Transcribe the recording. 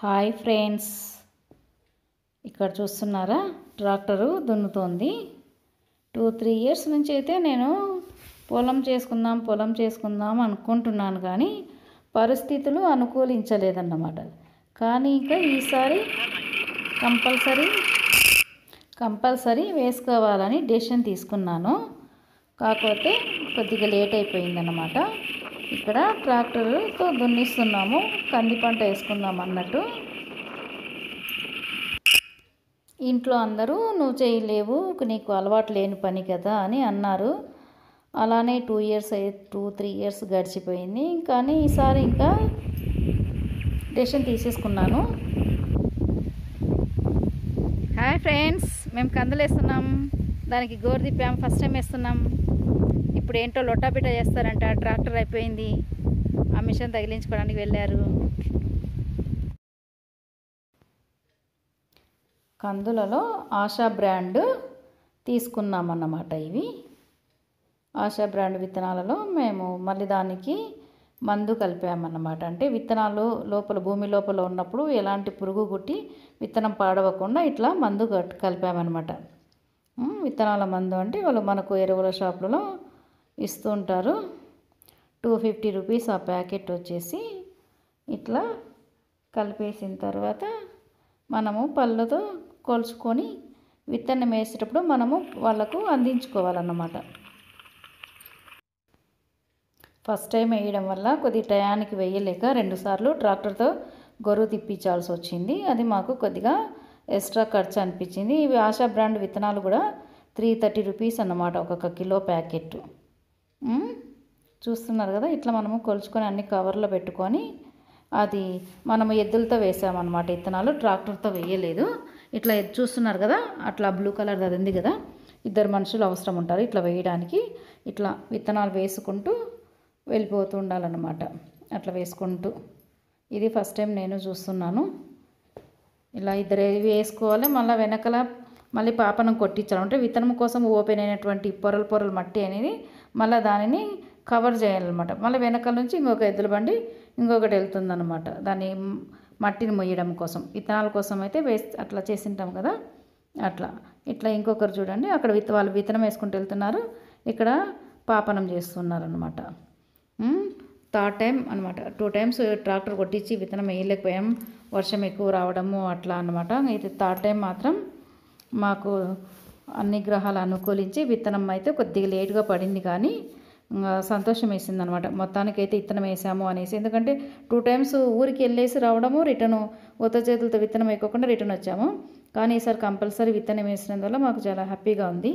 Hi friends, ఇక్కడ చూస్తున్నారా tractor దున్నుతోంది. 2-3 years నుంచి అయితే నేను పొలం చేసుకుందాం అనుకుంటున్నాను, కానీ పరిస్థితులు అనుకూలించలేదన్నమాట. కానీ ఇంకా ఈసారి కంపల్సరీ వేసుకోవాలని డెసిషన్ తీసుకున్నాను. కాకపోతే కొద్దిగా లేట్ అయిపోయిందన్నమాట. ఇక్కడ ట్రాక్టర్తో దున్నిస్తున్నాము, కంది పంట వేసుకుందాం అన్నట్టు. ఇంట్లో అందరూ నువ్వు చేయలేవు, నీకు అలవాటు లేని పని కదా అని అన్నారు. అలానే 2-3 ఇయర్స్ గడిచిపోయింది. కానీ ఈసారి ఇంకా డెసిషన్ తీసేసుకున్నాను. హాయ్ ఫ్రెండ్స్, మేము కందులు వేస్తున్నాం, దానికి గోరు తిప్పాము, ఫస్ట్ టైం వేస్తున్నాం. ఇప్పుడు ఏంటో లొట్టాపిట చేస్తారంట. ట్రాక్టర్ అయిపోయింది, ఆ మిషన్ తగిలించుకోవడానికి వెళ్ళారు. కందులలో ఆశా బ్రాండ్ తీసుకున్నామన్నమాట. ఇవి ఆశా బ్రాండ్ విత్తనాలలో మేము మళ్ళీ దానికి మందు కలిపామన్నమాట. అంటే విత్తనాలు భూమి లోపల ఉన్నప్పుడు ఎలాంటి పురుగు గుట్టి విత్తనం పాడవకుండా ఇట్లా మందు కలిపామన్నమాట. విత్తనాల మందు అంటే వాళ్ళు మనకు ఎరువుల షాపులలో ఇస్తూ ఉంటారు. 250 రూపీస్ ఆ ప్యాకెట్ వచ్చేసి. ఇట్లా కలిపేసిన తర్వాత మనము పళ్ళతో కొలుచుకొని విత్తనం వేసేటప్పుడు మనము వాళ్ళకు అందించుకోవాలన్నమాట. ఫస్ట్ టైం వేయడం వల్ల కొద్ది టయానికి వేయలేక 2 సార్లు ట్రాక్టర్తో గొర్రు తిప్పించాల్సి వచ్చింది. అది మాకు కొద్దిగా ఎక్స్ట్రా ఖర్చు అనిపించింది. ఇవి ఆశా బ్రాండ్ విత్తనాలు కూడా 330 రూపీస్ అన్నమాట, 1 కిలో ప్యాకెట్. చూస్తున్నారు కదా, ఇట్లా మనము కొలుచుకొని అన్ని కవర్లో పెట్టుకొని అది మనము ఎద్దులతో వేసామన్నమాట. విత్తనాలు ట్రాక్టర్తో వేయలేదు. ఇట్లా చూస్తున్నారు కదా, అట్లా బ్లూ కలర్ అది ఉంది కదా, 2 మనుషులు అవసరం ఉంటారు ఇట్లా వేయడానికి. ఇట్లా విత్తనాలు వేసుకుంటూ వెళ్ళిపోతూ ఉండాలన్నమాట. అట్లా వేసుకుంటూ, ఇది ఫస్ట్ టైం నేను చూస్తున్నాను. ఇలా 2 వేసుకోవాలి. మళ్ళీ వెనకల మళ్ళీ పాపనం కొట్టించాలి. అంటే విత్తనం కోసం ఓపెన్ అయినటువంటి పొరలు మట్టి అనేది మళ్ళీ దానిని కవర్ చేయాలన్నమాట. మళ్ళీ వెనకాల నుంచి ఇంకొక ఎద్దుల బండి ఇంకొకటి వెళ్తుందన్నమాట, దాన్ని మట్టిని మొయ్యడం కోసం. విత్తనాల కోసం అయితే అట్లా చేసింటాం కదా, అట్లా. ఇట్లా ఇంకొకరు చూడండి, అక్కడ వాళ్ళు విత్తనం వేసుకుంటూ వెళ్తున్నారు, ఇక్కడ పాపనం చేస్తున్నారు అనమాట. 3rd టైం అనమాట. 2 టైమ్స్ ట్రాక్టర్ కొట్టించి విత్తనం వేయలేకపోయాం, వర్షం ఎక్కువ రావడము అట్లా అనమాట. ఇది 3rd టైం మాత్రం మాకు అన్ని గ్రహాలు అనుకూలించి విత్తనం అయితే కొద్దిగా లేటుగా పడింది, కానీ సంతోషం వేసింది అనమాట. మొత్తానికైతే విత్తనం వేసాము అనేసి. ఎందుకంటే 2 టైమ్స్ ఊరికి వెళ్ళేసి రావడము, రిటర్ను ఉత్త చేతులతో విత్తనం వేయకుండా రిటర్న్ వచ్చాము. కానీ ఈసారి కంపల్సరీ విత్తనం వేసినందువల్ల మాకు చాలా హ్యాపీగా ఉంది.